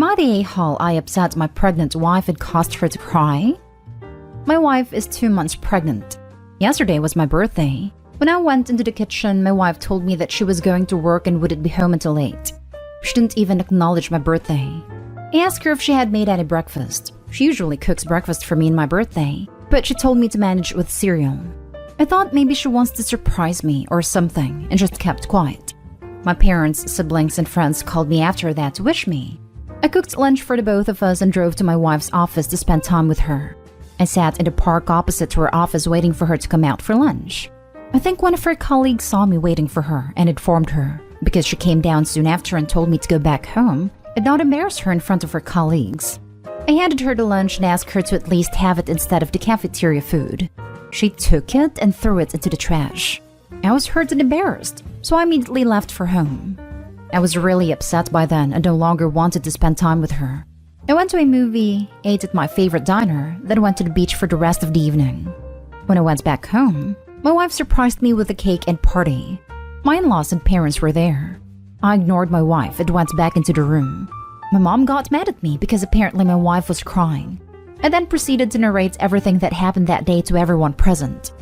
Am I the a-hole I upset my pregnant wife and caused her to cry? My wife is 2 months pregnant. Yesterday was my birthday. When I went into the kitchen, my wife told me that she was going to work and wouldn't be home until 8. She didn't even acknowledge my birthday. I asked her if she had made any breakfast. She usually cooks breakfast for me on my birthday, but she told me to manage with cereal. I thought maybe she wants to surprise me or something and just kept quiet. My parents, siblings, and friends called me after that to wish me. I cooked lunch for the both of us and drove to my wife's office to spend time with her. I sat in the park opposite to her office waiting for her to come out for lunch. I think one of her colleagues saw me waiting for her and informed her. Because she came down soon after and told me to go back home and not embarrass her in front of her colleagues. I handed her the lunch and asked her to at least have it instead of the cafeteria food. She took it and threw it into the trash. I was hurt and embarrassed, so I immediately left for home. I was really upset by then and no longer wanted to spend time with her. I went to a movie, ate at my favorite diner, then went to the beach for the rest of the evening. When I went back home, my wife surprised me with a cake and party. My in-laws and parents were there. I ignored my wife and went back into the room. My mom got mad at me because apparently my wife was crying. I then proceeded to narrate everything that happened that day to everyone present.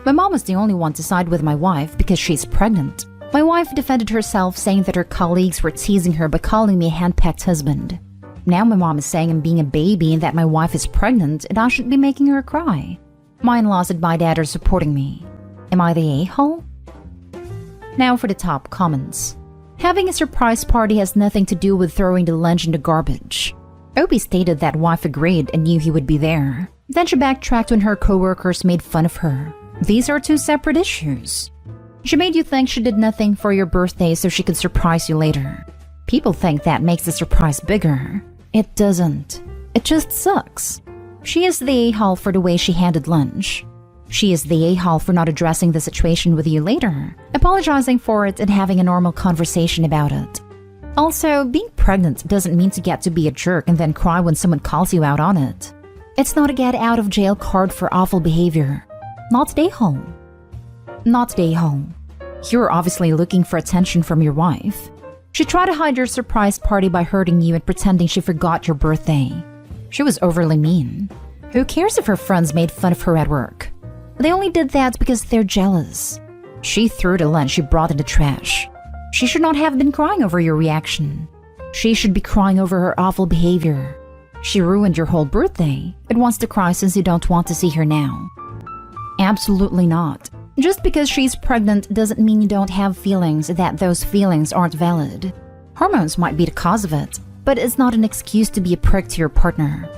My mom was the only one to side with my wife because she's pregnant. My wife defended herself, saying that her colleagues were teasing her by calling me a hand-packed husband. Now my mom is saying I'm being a baby and that my wife is pregnant and I should be making her cry. My in-laws and my dad are supporting me. Am I the a-hole? Now for the top comments. Having a surprise party has nothing to do with throwing the lunch in the garbage. Opie stated that wife agreed and knew he would be there. Then she backtracked when her coworkers made fun of her. These are two separate issues. She made you think she did nothing for your birthday so she could surprise you later. People think that makes the surprise bigger. It doesn't. It just sucks. She is the a-hole for the way she handled lunch. She is the a-hole for not addressing the situation with you later, apologizing for it and having a normal conversation about it. Also, being pregnant doesn't mean to get to be a jerk and then cry when someone calls you out on it. It's not a get-out-of-jail card for awful behavior. Not the a-hole. Not the a-hole. You're obviously looking for attention from your wife. She tried to hide your surprise party by hurting you and pretending she forgot your birthday. She was overly mean. Who cares if her friends made fun of her at work? They only did that because they're jealous. She threw the lunch you brought in the trash. She should not have been crying over your reaction. She should be crying over her awful behavior. She ruined your whole birthday and wants to cry since you don't want to see her now. Absolutely not. Just because she's pregnant doesn't mean you don't have feelings, that those feelings aren't valid. Hormones might be the cause of it, but it's not an excuse to be a prick to your partner.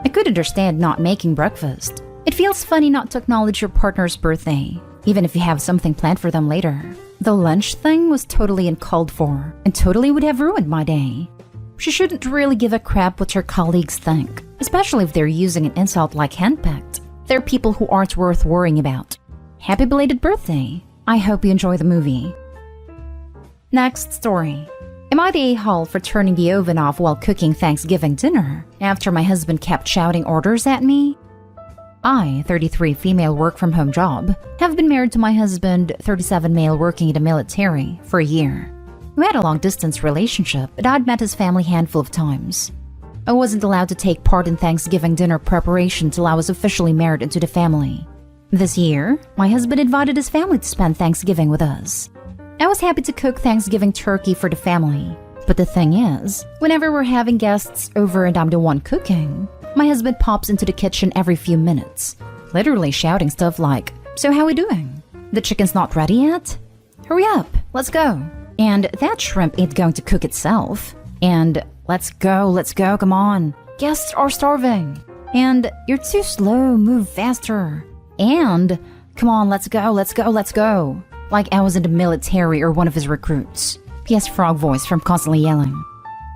I could understand not making breakfast. It feels funny not to acknowledge your partner's birthday, even if you have something planned for them later. The lunch thing was totally uncalled for and totally would have ruined my day. She shouldn't really give a crap what her colleagues think, especially if they're using an insult like handpacked. They're people who aren't worth worrying about. Happy belated birthday. I hope you enjoy the movie. Next story. Am I the a-hole for turning the oven off while cooking Thanksgiving dinner after my husband kept shouting orders at me? I, 33 female work-from-home job, have been married to my husband, 37 male working in the military, for a year. We had a long-distance relationship, but I'd met his family a handful of times. I wasn't allowed to take part in Thanksgiving dinner preparation till I was officially married into the family. This year, my husband invited his family to spend Thanksgiving with us. I was happy to cook Thanksgiving turkey for the family, but the thing is, whenever we're having guests over and I'm the one cooking, my husband pops into the kitchen every few minutes, literally shouting stuff like, "So how we doing? The chicken's not ready yet? Hurry up, let's go." And "That shrimp ain't going to cook itself." And let's go, come on. Guests are starving." And "You're too slow, move faster." And "Come on, let's go. Like I was in the military or one of his recruits. P.S. frog voice from constantly yelling.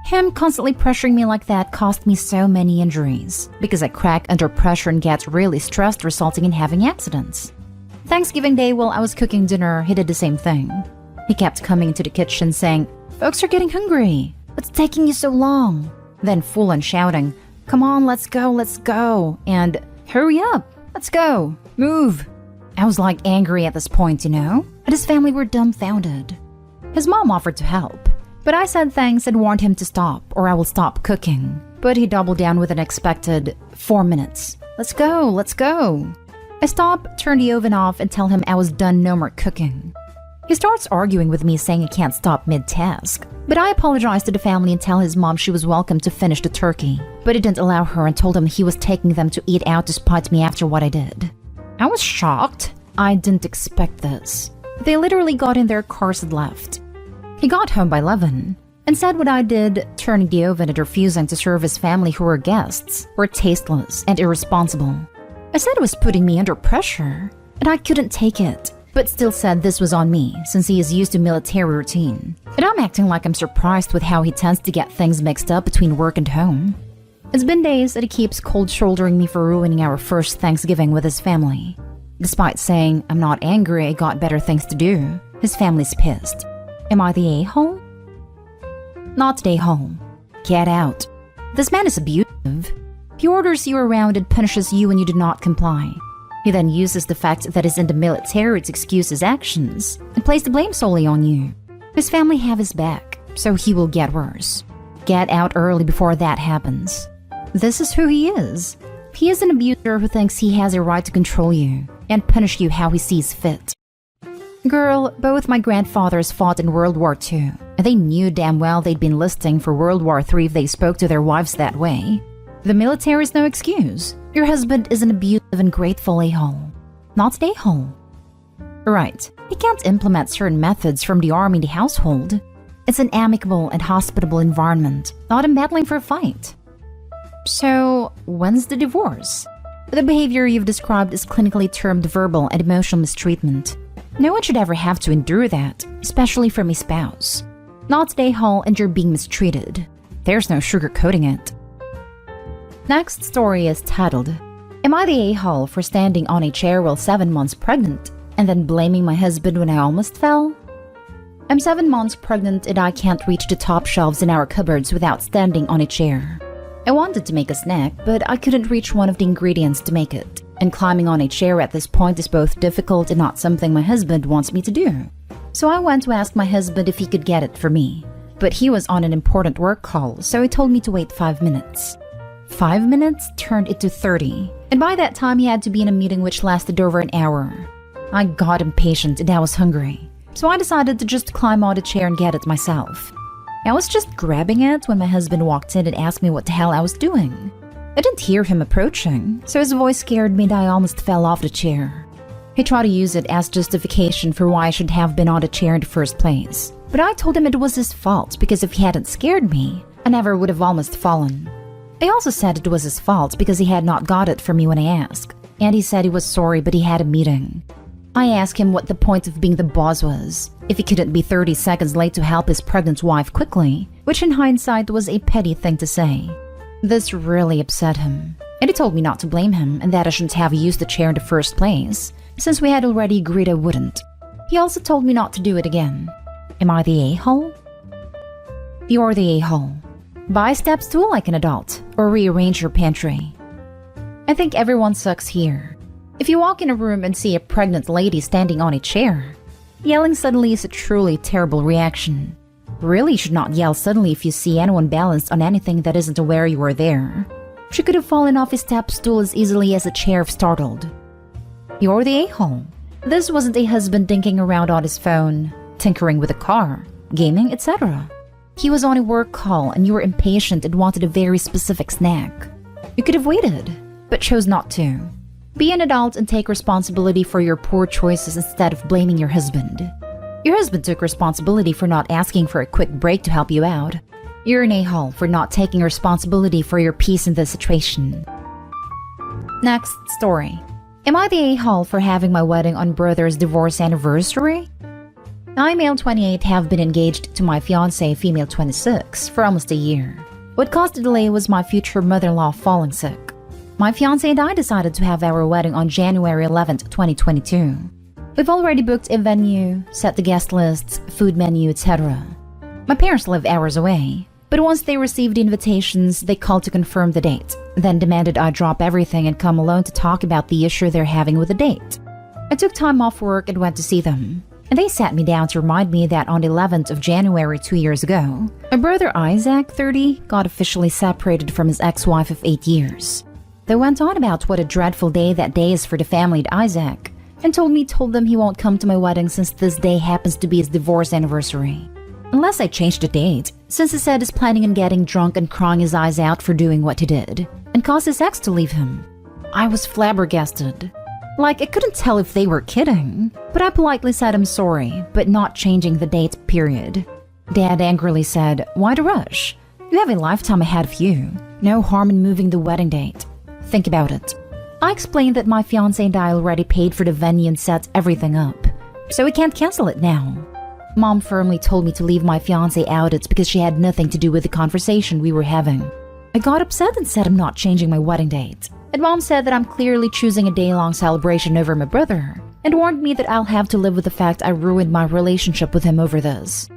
Him constantly pressuring me like that cost me so many injuries, because I crack under pressure and get really stressed, resulting in having accidents. Thanksgiving Day, while I was cooking dinner, he did the same thing. He kept coming into the kitchen saying, "Folks are getting hungry. What's taking you so long?" Then full on shouting, "Come on, let's go. And "Hurry up, let's go, move." I was like angry at this point, and his family were dumbfounded. His mom offered to help. But I said thanks and warned him to stop, or I will stop cooking. But he doubled down with an expected 4 minutes. Let's go, let's go. I stop, turn the oven off, and tell him I was done, no more cooking. He starts arguing with me, saying he can't stop mid-task. But I apologize to the family and tell his mom she was welcome to finish the turkey. But he didn't allow her and told him he was taking them to eat out to spite me after what I did. I was shocked. I didn't expect this. They literally got in their cars and left. He got home by 11 and said what I did, turning the oven and refusing to serve his family who were guests, were tasteless and irresponsible. I said it was putting me under pressure, and I couldn't take it, but still said this was on me since he is used to military routine. And I'm acting like I'm surprised with how he tends to get things mixed up between work and home. It's been days that he keeps cold shouldering me for ruining our first Thanksgiving with his family. Despite saying I'm not angry, I got better things to do, his family's pissed. Am I the a-hole? Not the a-hole. Get out. This man is abusive. He orders you around and punishes you when you do not comply. He then uses the fact that he's in the military to excuse his actions and place the blame solely on you. His family have his back, so he will get worse. Get out early before that happens. This is who he is. He is an abuser who thinks he has a right to control you and punish you how he sees fit. Girl, both my grandfathers fought in World War II, and they knew damn well they'd been enlisting for World War III if they spoke to their wives that way. The military is no excuse. Your husband is an abusive and grateful a-hole. Not an a-hole. Right, he can't implement certain methods from the army in the household. It's an amicable and hospitable environment, not a battling for a fight. So, when's the divorce? The behavior you've described is clinically termed verbal and emotional mistreatment. No one should ever have to endure that, especially from a spouse. Not an a-hole and you're being mistreated. There's no sugarcoating it. Next story is titled, Am I the a-hole for standing on a chair while 7 months pregnant and then blaming my husband when I almost fell? I'm 7 months pregnant and I can't reach the top shelves in our cupboards without standing on a chair. I wanted to make a snack, but I couldn't reach one of the ingredients to make it. And climbing on a chair at this point is both difficult and not something my husband wants me to do. So I went to ask my husband if he could get it for me. But he was on an important work call, so he told me to wait 5 minutes. 5 minutes turned into 30, and by that time he had to be in a meeting which lasted over an hour. I got impatient and I was hungry, so I decided to just climb on the chair and get it myself. I was just grabbing it when my husband walked in and asked me what the hell I was doing. I didn't hear him approaching, so his voice scared me and I almost fell off the chair. He tried to use it as justification for why I should have been on the chair in the first place. But I told him it was his fault because if he hadn't scared me, I never would have almost fallen. I also said it was his fault because he had not got it for me when I asked. And he said he was sorry but he had a meeting. I asked him what the point of being the boss was, if he couldn't be 30 seconds late to help his pregnant wife quickly, which in hindsight was a petty thing to say. This really upset him, and he told me not to blame him and that I shouldn't have used the chair in the first place, since we had already agreed I wouldn't. He also told me not to do it again. Am I the a-hole? You're the a-hole. Buy a step stool like an adult, or rearrange your pantry. I think everyone sucks here. If you walk in a room and see a pregnant lady standing on a chair, yelling suddenly is a truly terrible reaction. Really should not yell suddenly if you see anyone balanced on anything that isn't aware you are there. She could have fallen off a step stool as easily as a chair if startled. You're the a-hole. This wasn't a husband dinking around on his phone, tinkering with a car, gaming, etc. He was on a work call and you were impatient and wanted a very specific snack. You could have waited, but chose not to. Be an adult and take responsibility for your poor choices instead of blaming your husband. Your husband took responsibility for not asking for a quick break to help you out. You're an a-hole for not taking responsibility for your peace in this situation. Next story. Am I the a-hole for having my wedding on brother's divorce anniversary? I, male 28, have been engaged to my fiancé, female 26, for almost a year. What caused the delay was my future mother-in-law falling sick. My fiancé and I decided to have our wedding on January 11th, 2022. We've already booked a venue, set the guest lists, food menu, etc. My parents live hours away, but once they received the invitations, they called to confirm the date, then demanded I drop everything and come alone to talk about the issue they're having with the date. I took time off work and went to see them. and they sat me down to remind me that on the 11th of January 2 years ago, my brother Isaac, 30, got officially separated from his ex-wife of 8 years. They went on about what a dreadful day that day is for the family at Isaac, and told them he won't come to my wedding since this day happens to be his divorce anniversary. Unless I change the date, since he said he's planning on getting drunk and crying his eyes out for doing what he did, and caused his ex to leave him. I was flabbergasted. Like, I couldn't tell if they were kidding, but I politely said I'm sorry, but not changing the date, period. Dad angrily said, "Why the rush? You have a lifetime ahead of you. No harm in moving the wedding date. Think about it." I explained that my fiancé and I already paid for the venue and set everything up, so we can't cancel it now. Mom firmly told me to leave my fiancé out of it because she had nothing to do with the conversation we were having. I got upset and said I'm not changing my wedding date. And Mom said that I'm clearly choosing a day-long celebration over my brother, and warned me that I'll have to live with the fact I ruined my relationship with him over this.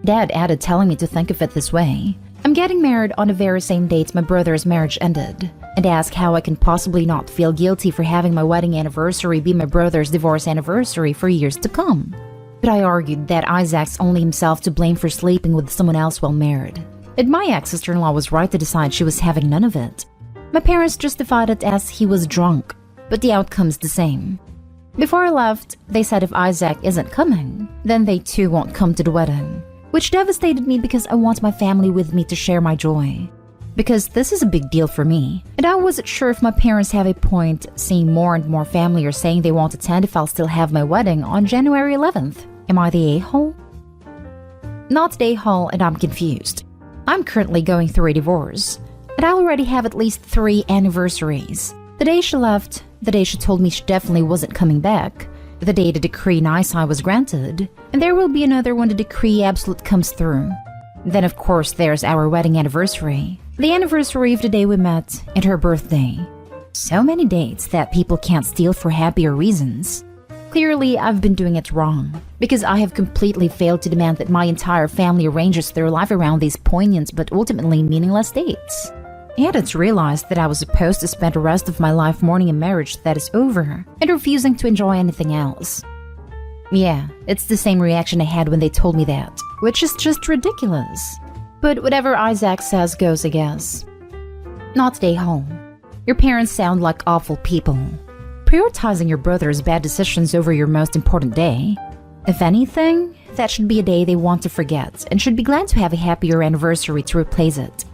Dad added, telling me to think of it this way: I'm getting married on the very same date my brother's marriage ended, and asked how I can possibly not feel guilty for having my wedding anniversary be my brother's divorce anniversary for years to come. But I argued that Isaac's only himself to blame for sleeping with someone else while married, and my ex-sister-in-law was right to decide she was having none of it. My parents justified it as he was drunk, but the outcome's the same. Before I left, they said if Isaac isn't coming, then they too won't come to the wedding, which devastated me because I want my family with me to share my joy. Because this is a big deal for me, and I wasn't sure if my parents have a point seeing more and more family are saying they won't attend if I'll still have my wedding on January 11th. Am I the a-hole? Not the a-hole, and I'm confused. I'm currently going through a divorce, and I already have at least 3 anniversaries. The day she left, the day she told me she definitely wasn't coming back, the day the decree nisi was granted, and there will be another when the decree absolute comes through. Then of course there's our wedding anniversary, the anniversary of the day we met, and her birthday. So many dates that people can't steal for happier reasons. Clearly, I've been doing it wrong, because I have completely failed to demand that my entire family arranges their life around these poignant but ultimately meaningless dates. I hadn't realized that I was supposed to spend the rest of my life mourning a marriage that is over and refusing to enjoy anything else. Yeah, it's the same reaction I had when they told me that, which is just ridiculous. But whatever Isaac says goes, I guess. Not stay home. Your parents sound like awful people. Prioritizing your brother's bad decisions over your most important day. If anything, that should be a day they want to forget and should be glad to have a happier anniversary to replace it.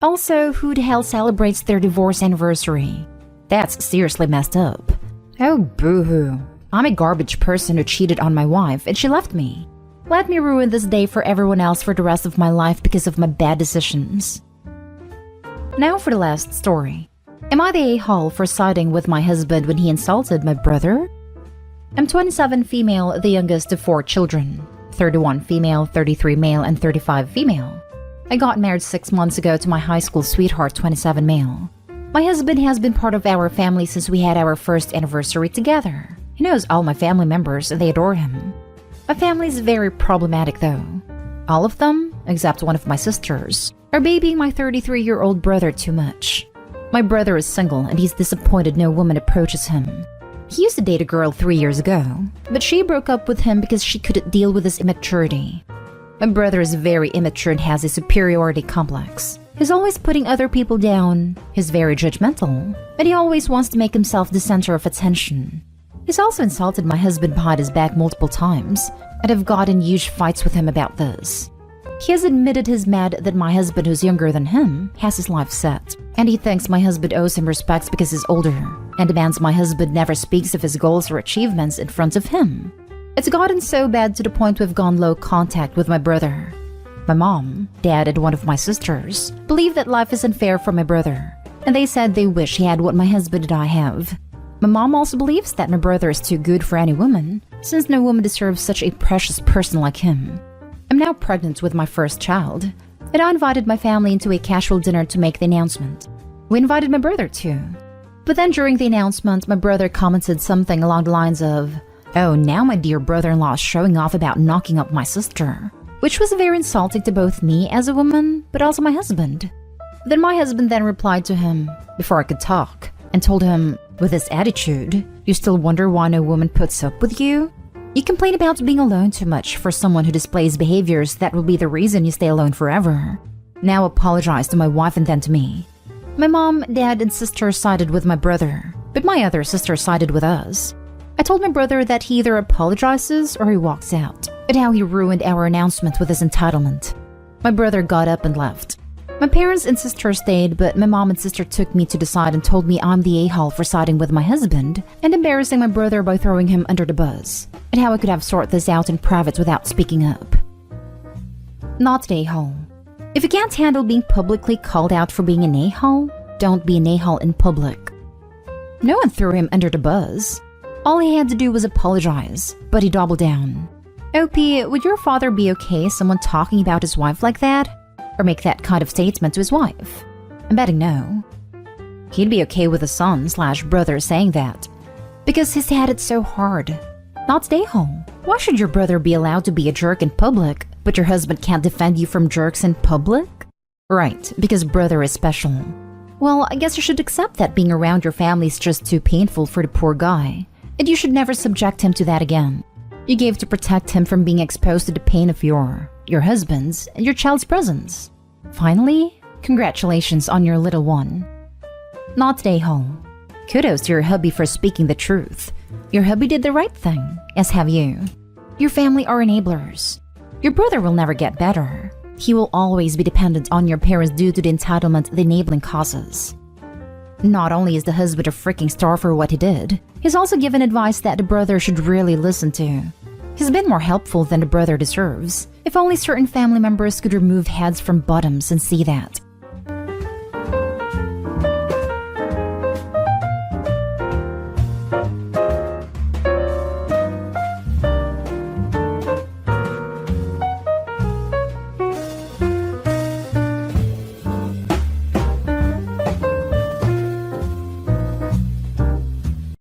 Also, who the hell celebrates their divorce anniversary? That's seriously messed up. Oh, boo-hoo. I'm a garbage person who cheated on my wife and she left me. Let me ruin this day for everyone else for the rest of my life because of my bad decisions. Now for the last story. Am I the a-hole for siding with my husband when he insulted my brother? I'm 27 female, the youngest of 4 children. 31 female, 33 male, and 35 female. I got married 6 months ago to my high school sweetheart, 27 male. My husband has been part of our family since we had our first anniversary together. He knows all my family members and they adore him. My family is very problematic though. All of them, except one of my sisters, are babying my 33-year-old brother too much. My brother is single and he's disappointed no woman approaches him. He used to date a girl 3 years ago, but she broke up with him because she couldn't deal with his immaturity. My brother is very immature and has a superiority complex. He's always putting other people down, he's very judgmental, and he always wants to make himself the center of attention. He's also insulted my husband behind his back multiple times, and I've gotten huge fights with him about this. He has admitted he's mad that my husband, who's younger than him, has his life set, and he thinks my husband owes him respect because he's older, and demands my husband never speaks of his goals or achievements in front of him. It's gotten so bad to the point we've gone low contact with my brother. My mom, dad, and one of my sisters believe that life is unfair for my brother, and they said they wish he had what my husband and I have. My mom also believes that my brother is too good for any woman, since no woman deserves such a precious person like him. I'm now pregnant with my first child, and I invited my family into a casual dinner to make the announcement. We invited my brother too. But then during the announcement, my brother commented something along the lines of, "Oh, now my dear brother-in-law is showing off about knocking up my sister," which was very insulting to both me as a woman, but also my husband. Then my husband then replied to him, before I could talk, and told him, "With this attitude, you still wonder why no woman puts up with you?" You complain about being alone too much for someone who displays behaviors that will be the reason you stay alone forever. Now apologize to my wife and then to me. My mom, dad, and sister sided with my brother, but my other sister sided with us. I told my brother that he either apologizes or he walks out, but how he ruined our announcement with his entitlement. My brother got up and left. My parents and sister stayed, but my mom and sister took me to the side and told me I'm the a-hole for siding with my husband and embarrassing my brother by throwing him under the bus, and how I could have sorted this out in private without speaking up. Not the a-hole. If you can't handle being publicly called out for being an a-hole, don't be an a-hole in public. No one threw him under the bus. All he had to do was apologize, but he doubled down. OP, would your father be okay someone talking about his wife like that? Or make that kind of statement to his wife? I'm betting no. He'd be okay with his son/brother saying that, because he's had it so hard. Not stay home. Why should your brother be allowed to be a jerk in public, but your husband can't defend you from jerks in public? Right, because brother is special. Well, I guess you should accept that being around your family is just too painful for the poor guy, and you should never subject him to that again. You gave to protect him from being exposed to the pain of your husband's, and your child's presence. Finally, congratulations on your little one. Not stay home. Kudos to your hubby for speaking the truth. Your hubby did the right thing, as have you. Your family are enablers. Your brother will never get better. He will always be dependent on your parents due to the entitlement the enabling causes. Not only is the husband a freaking star for what he did, he's also given advice that the brother should really listen to. He's been more helpful than the brother deserves. If only certain family members could remove heads from bottoms and see that.